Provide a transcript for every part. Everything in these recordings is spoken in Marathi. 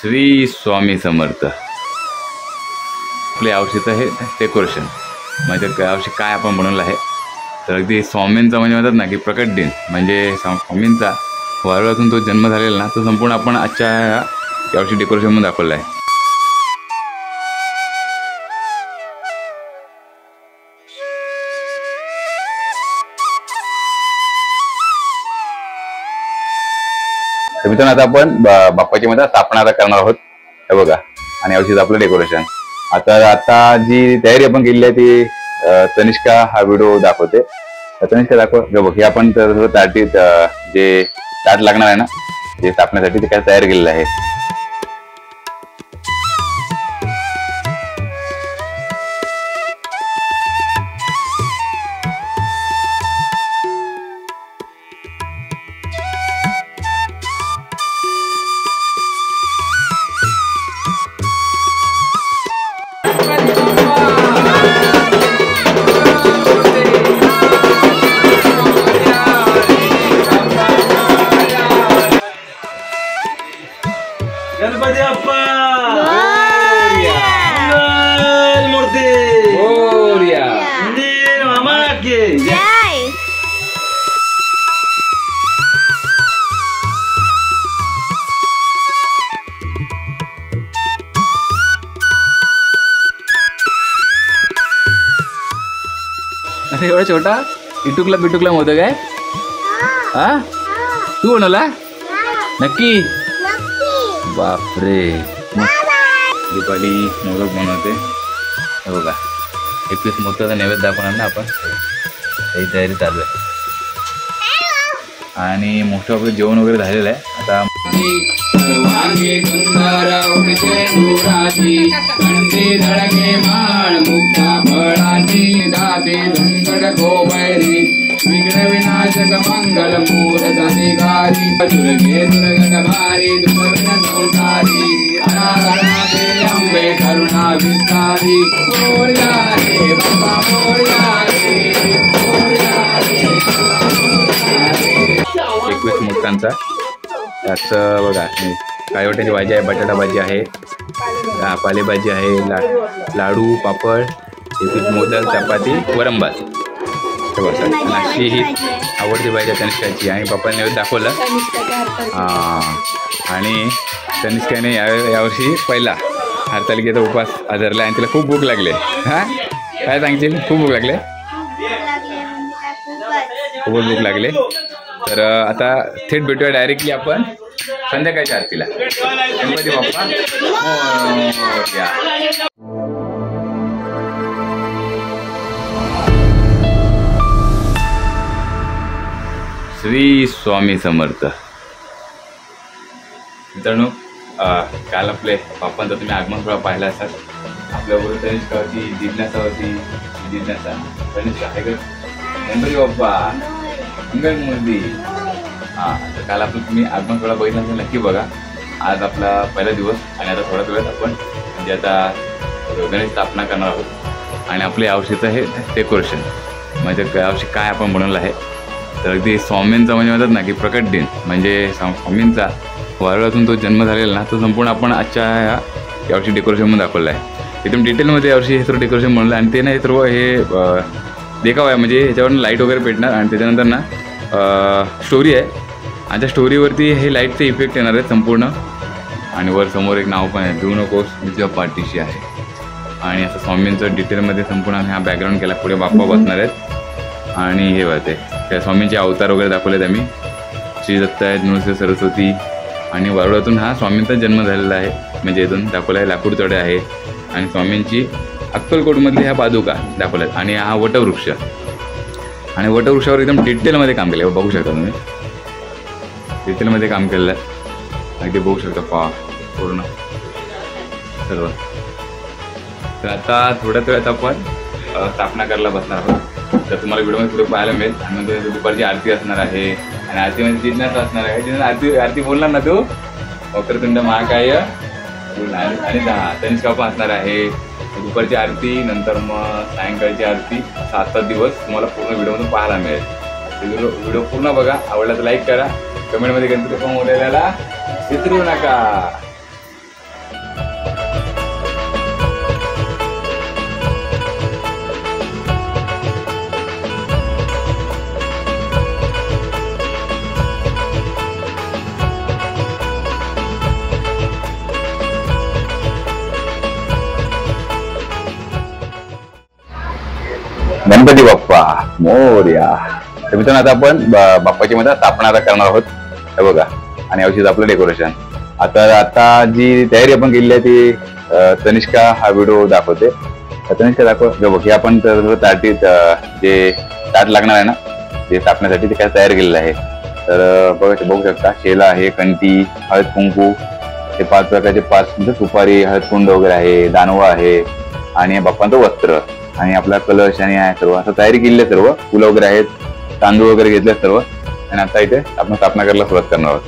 श्री स्वामी समर्थ। आपल्या यावर्षीचं हे डेकोरेशन म्हणजे यावर्षी काय आपण बनवलं आहे तर अगदी स्वामींचा म्हणजे म्हणतात ना की प्रकट दिन म्हणजे स्वामींचा वारुळातून तो जन्म झालेला ना तो संपूर्ण आपण आजच्या यावर्षी डेकोरेशनमध्ये दाखवला आहे। तर मित्रांनो आता आपण बाप्पाची मध्ये स्थापना करणार आहोत हे बघा आणि यावर्षीच आपलं डेकोरेशन। आता जी तयारी आपण केली आहे ती तनिष्का हा व्हिडिओ दाखवते। तनिष्का दाखव बघ हे आपण ताटीत जे ताट लागणार आहे ना ते स्थापनेसाठी ते काय तयार केलेलं आहे। गणपती बाप्पा मूर्ती मामा के अरे एवढा छोटा इटुकला मोदक आहे हा तू बनवला नक्की बापरे दीपाली मोदक बनवते हे बघा 21 मोदकाचा नैवेद्य दाखवणार ना आपण ही तयारी चालू आहे आणि मोठं आपलं जेवण वगैरे झालेलं आहे। आता विघ्न विनाशक मंगल मूर्तिकारी दुर्गे दुर्गटभारी दुर्गन संसारी अनागणाते अंबे करुणा विस्तारी मोरया रे बाबा मोरया रे 21 मोदकांचा त्यात बघा काळवट्याची भाजी आहे बटाटा भाजी आहे पालेभाजी आहे लाडू पापड 21 मोदक चपाती वरंभात अशी ही आवडती भाजी तनिष्काची आणि पप्पाने नैवेद्य दाखवलं आणि तनिष्काने यावर्षी पहिला हरतालिकेचा उपवास धरला आणि तिला खूप भूक लागले। हा काय सांगशील खूप भूक लागले खूपच भूक लागले तर आता थेट भेटूया डायरेक्टली आपण संध्याकाळच्या आरतीला। गणपती बाप्पा मोरया। श्री स्वामी समर्थ। मित्रांनो काल आपले बाप्पांचा तुम्ही आगमन सोहळा पाहिला असाल आपल्याबरोबर तनिष्का होती जिज्ञासा होती जिज्ञासा तनिष्का आहे का गणपती बाप्पा मंगलमूर्ती हां तर काल आपण तुम्ही आगमन सोहळा बघितला असेल नक्की बघा। आज आपला पहिला दिवस आणि आता थोड्या वेळात आपण म्हणजे आता गणेश स्थापना करणार आहोत आणि आपल्या यावर्षीचं हे डेकोरेशन म्हणजे यावर्षी काय आपण बनवलं आहे तर अगदी स्वामींचा म्हणजे म्हणतात ना की प्रकट दिन म्हणजे स्वामींचा वारुळातून तो जन्म झालेला ना तो संपूर्ण आपण आजच्या यावर्षी डेकोरेशनमध्ये दाखवलं आहे। एकदम डिटेलमध्ये यावर्षी हे सर्व डेकोरेशन बनवलं आणि ते ना हे सर्व हे देखाव आहे म्हणजे ह्याच्यावरून लाईट वगैरे पेटणार आणि त्याच्यानंतर ना स्टोरी आहे आणि त्या स्टोरीवरती हे लाईटचे इफेक्ट येणार आहेत संपूर्ण आणि वर समोर एक नाव पण आहे देऊ नकोस मी तुझ्या पाठीशी आहे आणि असं स्वामींचं डिटेलमध्ये संपूर्ण हा बॅकग्राऊंड केला पुढे बाप्पा बसणार आहेत आणि हे होते त्या स्वामींचे अवतार वगैरे दाखवलेत आम्ही श्री दत्त आहेत नृसिंह सरस्वती आणि वारुळातून हा स्वामींचा जन्म झालेला आहे म्हणजे इथून दाखवला आहे लाकूड तळे आहे आणि स्वामींची अक्कलकोटमधली ह्या पादुका दाखवल्यात आणि हा वटवृक्ष आणि वटवृक्षावर एकदम डिटेलमध्ये काम केलं आहे बघू शकता तुम्ही डिटेलमध्ये काम केलेलं आहे अगदी बघू शकता पूर्ण सर्व। तर आता थोड्याच वेळात आपण स्थापना करायला बसणार आहोत तर तुम्हाला व्हिडिओमध्ये पुढे पाहायला मिळेल आणि नंतर दुपारची आरती असणार आहे आणि आरतीमध्ये जिज्ञासा असणार आहे जिज्ञासा आरती बोलणार ना तू वक्रतुंड महाकाय आणि 10 तनिष्का पण असणार आहे दुपारची आरती नंतर मग सायंकाळची आरती 7-7 दिवस तुम्हाला पूर्ण व्हिडिओमधून पाहायला मिळेल। व्हिडिओ पूर्ण बघा आवडला तर लाईक करा कमेंटमध्ये गणपती बाप्पा मोरयाला विसरू नका। गणपती बाप्पा मोरया. तर मित्रांनो आता आपण बाप्पाची मध्ये स्थापना करणार आहोत. हे बघा आणि औषध आपलं डेकोरेशन. आता जी तयारी आपण केलेली आहे ती तनिष्का हा व्हिडिओ दाखवते. तनिष्का दाखव. बघ हे आपण ताटीत जे ताट लागणार आहे ना ते स्थापनेसाठी ते काय तयार केलेलं आहे. तर बघू शकता शेला आहे, कंठी, हळद कुंकू, हे 5 प्रकारचे 5 म्हणजे सुपारी, हळद कुंड वगैरे आहे, दानवा आहे आणि बाप्पांचं वस्त्र आणि आपला कलश आणि आहे सर्व असं तयारी केलेली आहे. सर्व फुलं वगैरे आहेत, तांदूळ वगैरे घेतले सर्व आणि आता इथे आपण स्थापना करायला सुरुवात करणार आहोत.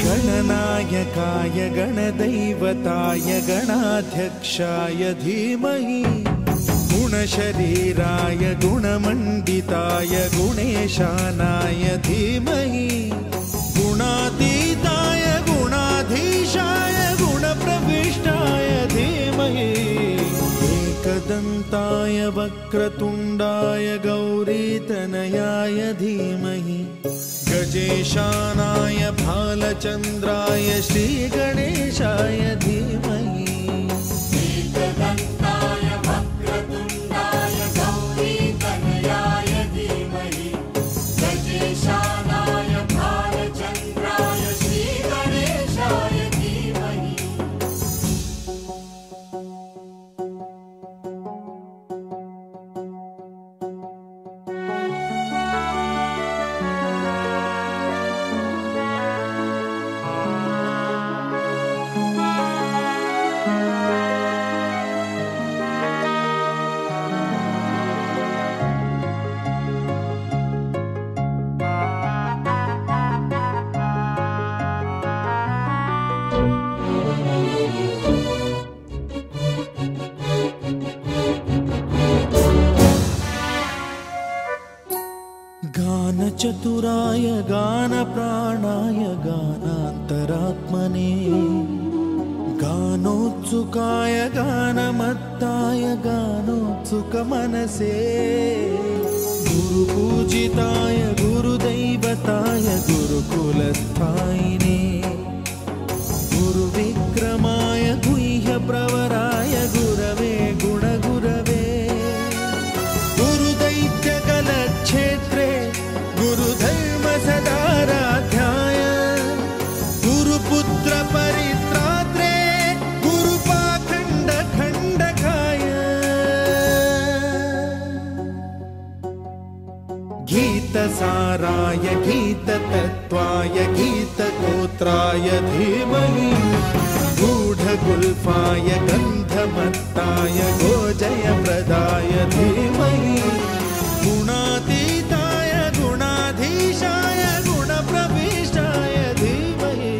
गणनायकाय गणदैवताय गणाध्यक्षाय धीमहि गुणशरीराय गुणमण्डिताय गुणेशानाय धीमहि गुणातीताय गुणाधीशाय गुणप्रविष्टाय धीमहि एकदन्ताय वक्रतुण्डाय गौरीतनयाय धीमहि गजेशानाय भालचन्द्राय श्रीगणेशाय धीमहि एकदन्ताय वक्रतुण्डाय गौरीतनयाय धीमहि गजेशानाय भालचन्द्राय श्रीगणेशाय धीमहि. गानचतुराय गानप्राणाय गानान्तरात्मने गानोत्सुकाय गानमत्ताय गानोत्सुकमनसे गुरुपूजिताय गुरुदैवताय गुरुकुलस्थायिने गुरुविक्रमाय गुह्यप्रवराय गुरवे गुणगुरवे गुरुदैत्यकलक्षेत्रे गुरुधर्म सदाराध्याय गुरुपुत्र परित्रात्रे गुरुपाखण्ड खण्डकाय गीतसाराय गीततत्त्वाय गीतगोत्राय धीमहि गूढगुल्फाय गन्धमत्ताय गोजयप्रदाय धीमहि गुणातीताय गुणाधीशाय गुणप्रविष्टाय धीमहि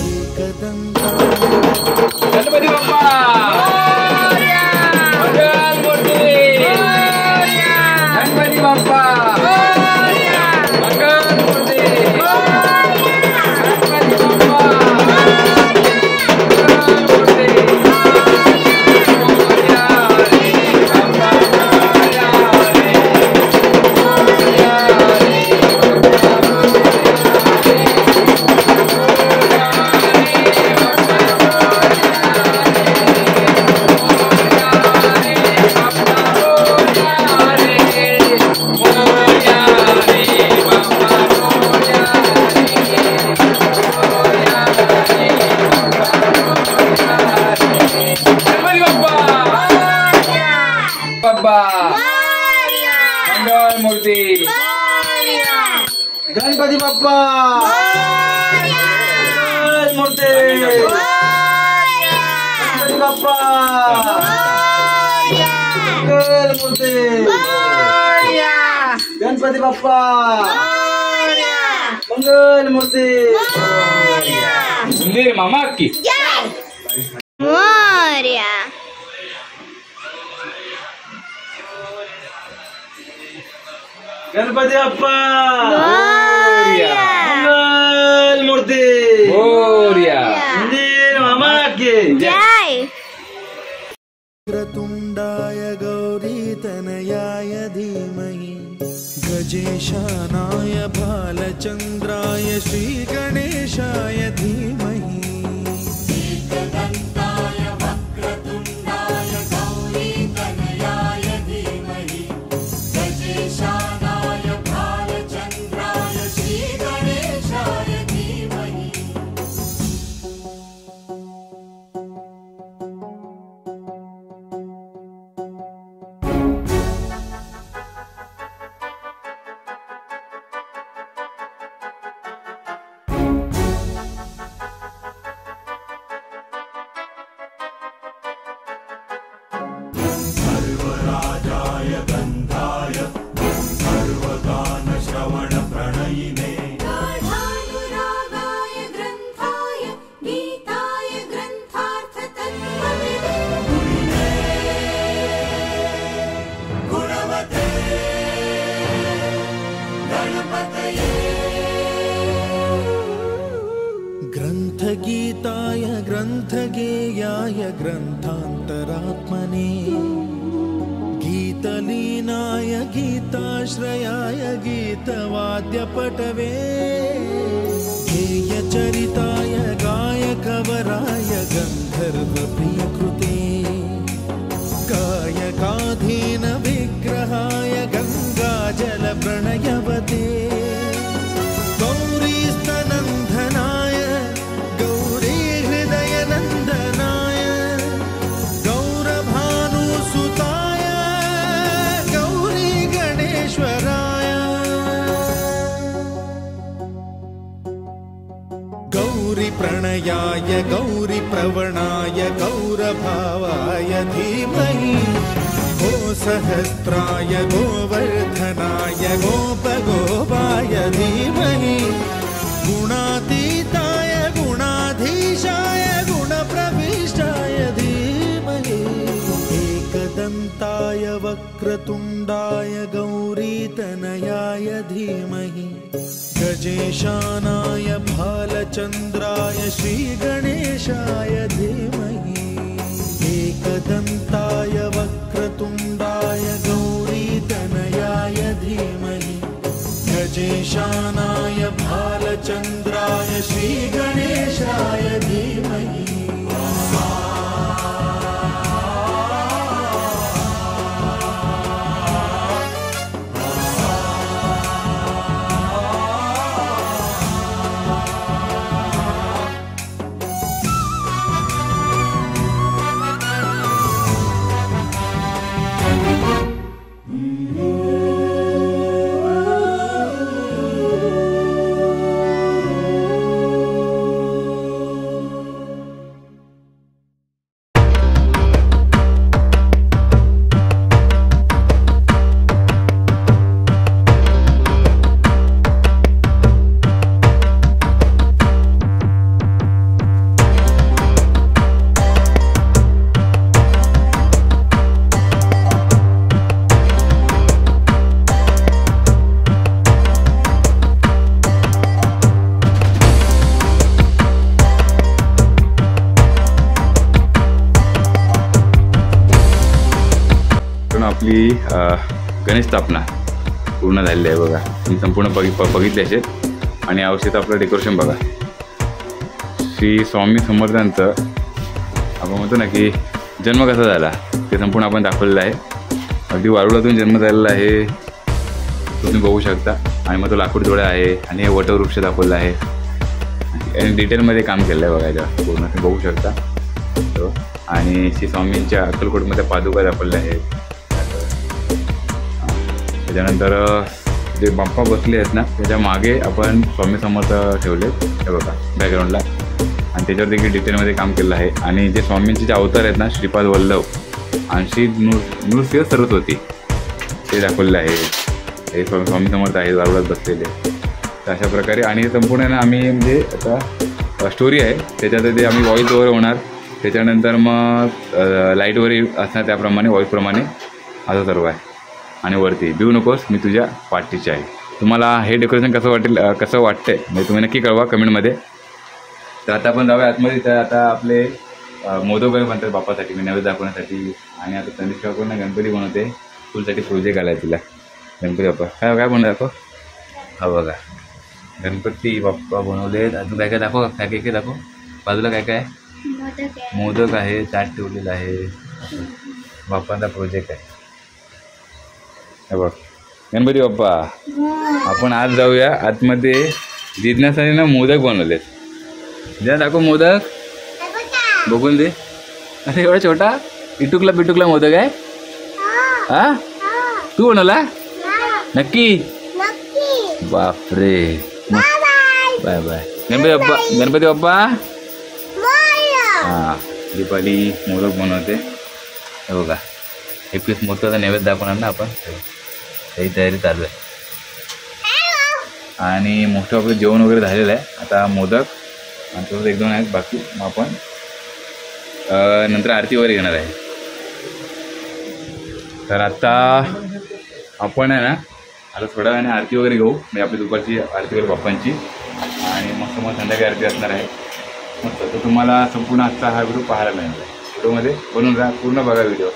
एकदन्ताय गणपती बाप्पा मंगलमूर्ती गणपती बाप्पा मंगलमूर्ती गणपती बाप्पा गणपती बाप्पा मूर्ती गणपती बाप्पा मूर्ती गणपती बाप्पा मंगल मूर्ती मंदिर मामा की मोरया गणपती बाप्पा मोरया मंगल मूर्ती मोरया मंदिर मामा की जय वक्रतुण्डाय गौरीतनयाय धीमहि गजेशानाय भालचन्द्राय श्रीगणेशाय धीमहि एकदन्ताय वक्रतुण्डाय गौरीतनयाय धीमहि गजेशानाय भालचन्द्राय श्रीगणेशाय धीमहि सर्वराजाय गन्धाय सर्वगानश्रवणप्रणयिने गाढानुरागाय ग्रन्थाय गीताय ग्रन्थार्थतत्त्वविदे गुणवते गणपतये ग्रन्थगीताय ग्रन्थगेयाय ग्रन्थान्तरात्मने गीतलीनाय गीताश्रयाय गीतवाद्यपटवे गेयचरिताय गायकवराय गन्धर्वप्रियकृते गायकाधीन विग्रहाय गङ्गाजलप्रणयवते गौरीस्तनन्दनाय गौरीहृदयनन्दनाय गौरभानुसुताय गौरी गणेश्वराय गौरीप्रणयाय गौरीप्रवणाय गौरभावाय धीमहि गो सहस्राय गोवर्धनाय गोपगोपाय धीमहि गुणातीताय गुणाधीशाय गुणप्रविष्टाय धीमहि एकदन्ताय वक्रतुण्डाय गौरीतनयाय धीमहि गजेशानाय भालचन्द्राय श्रीगणेशाय धीमहि एकदन्ताय वक्रतुण्डाय गौरीतनयाय धीमहि गजेशानाय भालचन्द्राय श्रीगणेशाय धीमहि आपली गणेश स्थापना पूर्ण झालेली आहे बघा. तुम्ही संपूर्ण बघितले असेल. आणि यावर्षीच आपलं डेकोरेशन बघा. श्री स्वामी समर्थांचं आपण म्हणतो ना की जन्म कसा झाला ते संपूर्ण आपण दाखवलेलं आहे. अगदी वारुळातून जन्म झालेला आहे तुम्ही बघू शकता. आणि मग तो लाकूड जोडा आहे आणि हे वटवृक्ष दाखवलेला आहे आणि डिटेलमध्ये काम केलं आहे बघायला पूर्ण तुम्ही बघू शकता. आणि श्री स्वामींच्या अक्कलकोटमध्ये पादुका दाखवल्या आहेत. त्याच्यानंतर जे बाप्पा बसले आहेत ना त्याच्या मागे आपण स्वामी समर्थ ठेवले हे बघा बॅकग्राऊंडला, आणि त्याच्यावर देखील डिटेलमध्ये काम केलं आहे. आणि जे स्वामींचे जे अवतार आहेत ना श्रीपाद वल्लभ आणि श्री नृसिंह सरस्वती ते दाखवलेले आहे. हे स्वामी समर्थ आहेत गारुडात बसलेले. तर अशा प्रकारे आणि संपूर्ण ना आम्ही म्हणजे आता स्टोरी आहे त्याच्यात ते आम्ही व्हॉईस ओव्हर होणार, त्याच्यानंतर मग लाईटवर असणार त्याप्रमाणे व्हॉईसप्रमाणे असं सर्व आहे. आणि वरती भिऊ नकोस मी तुझ्या पाठीची आहे. तुम्हाला हे डेकोरेशन कसं वाटतंय म्हणजे तुम्ही नक्की कळवा कमेंटमध्ये. तर आता आपण जाऊया आतमध्ये. तर आता आपले मोदक वगैरे बनतात बाप्पासाठी मी नैवेद्य दाखवण्यासाठी. आणि आता तनिष्क काकूंना गणपती बनवते, फुलसाठी प्रोजेक्ट आला आहे तिला. गणपती बाप्पा काय बनवलं दाखव. हा बघा गणपती बाप्पा बनवलेत. अजून काय काय दाखव, काय काय दाखव. बाजूला काय काय मोदक आहे, ताट ठेवलेलं आहे. बाप्पांचा प्रोजेक्ट आहे. हे बघ गणपती बाप्पा आपण आज जाऊया आतमध्ये. जिज्ञासाने ना मोदक बनवलेत. द्या दाखव मोदक बघून दे. अरे एवढा छोटा पिटुकला मोदक आहे. हा तू बनवला नक्की. बापरे बाय बाय गणपती बाप्पा. हां दीपाली मोदक बनवते. हे बघा 21 मोदकाचा नैवेद्य दाखवणार ना आपण. त्याची तयारी चालू आहे. आणि मोठं आपलं जेवण वगैरे झालेलं आहे. आता मोदक आणि तसंच 1-2 आहेत बाकी. मग आपण नंतर आरती वगैरे घेणार आहे. तर आता आपण आहे ना आता थोड्या वेळाने आरती वगैरे घेऊ. म्हणजे आपली दुपारची आरती वगैरे बाप्पांची. आणि मस्त मग संध्याकाळी आरती असणार आहे मस्त. तर तुम्हाला संपूर्ण आजचा हा व्हिडिओ पाहायला मिळणार आहे. व्हिडिओमध्ये बनून राहा, पूर्ण बघा व्हिडिओ.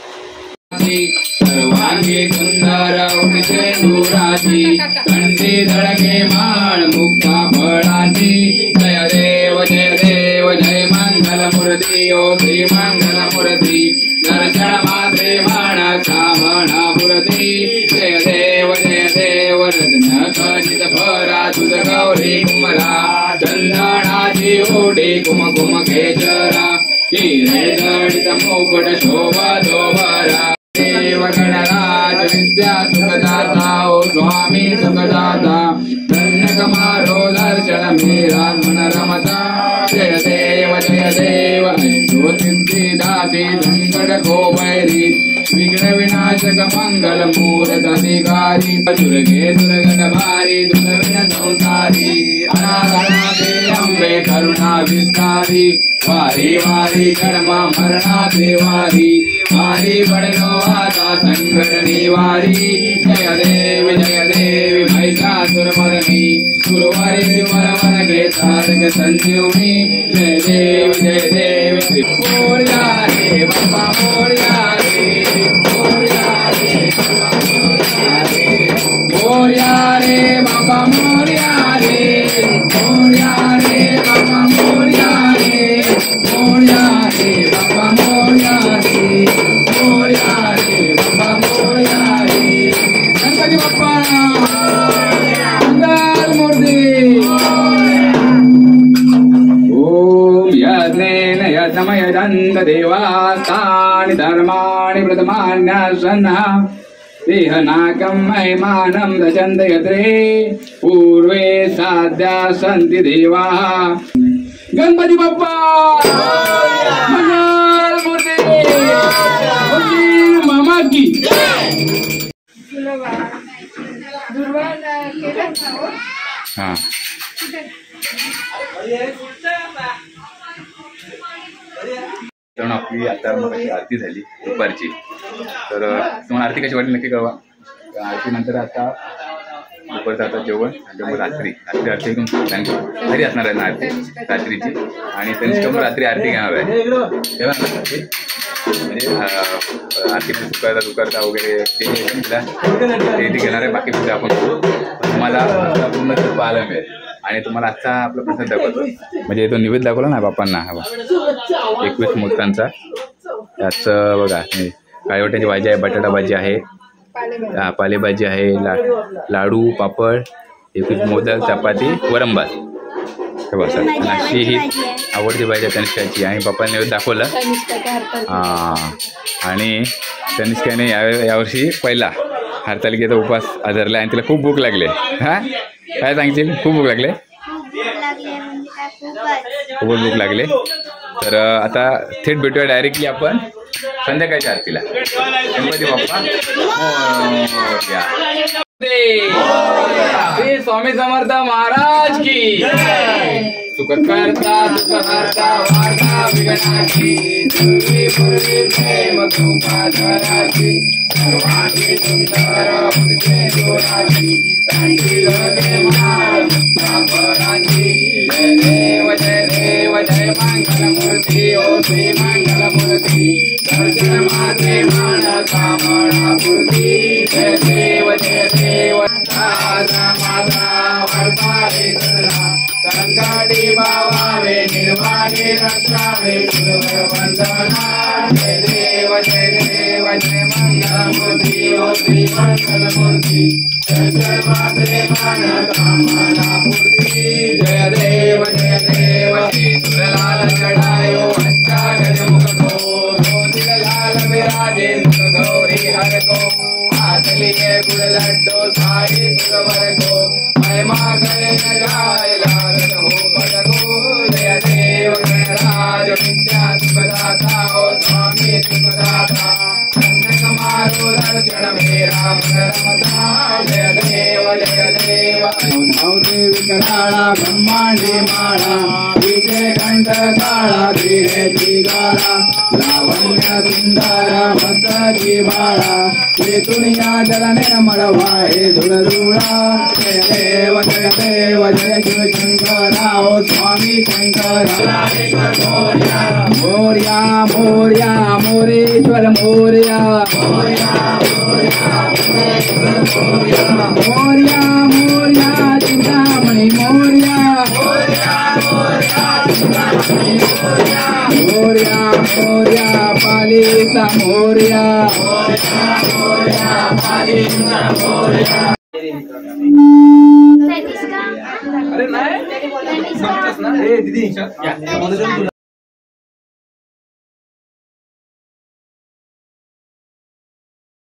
सर्वांगी सुंदर उठते सुराची कंठी धडके माळ मुक्ता फळाची. जय देव जय मंगल मूर्ती ओ श्री मंगल मूर्ती. दर्शन मात्रे माणसा म्हणा मूर्ती. जय देव रत्न खचित भरा तुझ गौरी कुमरा. चंदनाची ओढी कुमकुम केशरा. हिरे जडित मुकुट शोभा धोबरा. देव गणराज विद्या सुखदाता ओ स्वामी सुखदाता. धन्य कमारो दर्शन मेरा मन रमता. जय देव सिद्धिदासी संकट को बैरी. विघ्न विनाशक मंगल मूर्त अधिकारी. दुर्गे दुर्गत भारी दुर्विन संसारी. अनागणाते अंबे करुणा विस्तारी. वारी वारी कर्मा मरणा देवारी. वारी बडनो आता संकट निवारी. जय देवी महिषासुरमर्दिनी. गुरुवारी वरवन के तारक संजीवनी. जय देवी मोरया रे बाप्पा मोरया रे. मोरया रे बाप्पा मोरया रे. मोरया रे बाप्पा मोरया रे. मोरया रे बाप्पा मोरया रे. मोरया रे बाप्पा मोरया रे. गणपती बाप्पा मंगल मूर्ती. ओम यज्ञेन यज्ञमयदन्त देवास्तानि धर्माणि व्रतमान्यासन्ना. देहनाकं महिमानं दशन्त यत्रे. पूर्वे साध्या सन्ति देवाः. गणपती बाप्पा मंगल मूर्ती. मामा की हां तर आपली आता मग आरती झाली दुपारची. तर तुम्हाला आरती कशी वाटली नक्की कळवा. आरतीनंतर आता दुपारचं आता जेवण आणि मग रात्री आरती एकदम घरी असणार आहे ना आरती रात्रीची. आणि तनिष्क रात्री आरती घेणार आहे तेव्हा म्हणजे आरती दुकारता वगैरे ते घेणार आहे. बाकी पुढे आपण तुम्हाला पूर्ण पाहायला मिळेल. आणि तुम्हाला आजचा आपला प्रसाद दाखवतो म्हणजे तो निवेद दाखवला ना बाप्पांना. हा 21 मोदकांचा. त्याचं बघा काळवट्याची भाजी आहे, बटाटा भाजी आहे, पालेभाजी आहे, लाडू पापड, 21 मोदक, चपाती, वरण भात. हे बघा सर अशी ही आवडती भाजी आहे तनिष्काची. आणि बाप्पाने निवेद दाखवलं. हां आणि तनिष्काने यावर्षी पहिला हरतालिकेचा उपवास धरला आणि तिला खूप भूक लागले. हा काय सांगशील? खूप भूक लागले. खूपच भूक लागले. तर आता थेट भेटूया डायरेक्टली आपण संध्याकाळच्या आरतीला. गणपती बाप्पा मोरया. श्री स्वामी समर्थ महाराज की सुख करता सुख हरता वार्ता विघ्नाची पूर्वी पूर्वी प्रेम कृपाधराची सर्वांगी सुंदर मुक्ते जोराची कांची लोके माळ मुक्तापराची जय देव जय मंगलमूर्ती ओ श्री मंगलमूर्ती दर्शन माते मान कामना पूर्ती जय देव माझा वर्तारे सदरा संकटी भावावे निर्वाणे रक्षावे सुरवर वंदना जय देव जय मंगलमूर्ती ओ श्री मंगलमूर्ती जय माते मान कामना पूर्ती जय देव सुरलाल चढ़ायो अच्छा गजमुख को लाल विराजे गौरी हर को लिए गुड़ लड्डू साई सुरवर को महिमा करे न जाए लागत हो पद को जय देव गणराज विद्या सुखदाता हो स्वामी सुखदाता कन्नक मारो दर्शन मेरा रमता जय देव देवी कराळा ब्रह्मांडी माळा विजय कंठ काळा धीरे दिगाळा लावण्य सुंदर भद्री बाळा दुनिया जल निर्मल वाहे धुळरुळा जय देव जय शिव शंकरा ओ स्वामी शंकरा मोरया मोरया मोरेश्वर मोरया मोरया मोरया चिंतामणि मोरया मोरया मोरया पालिता मोरया अरे नाही दीदी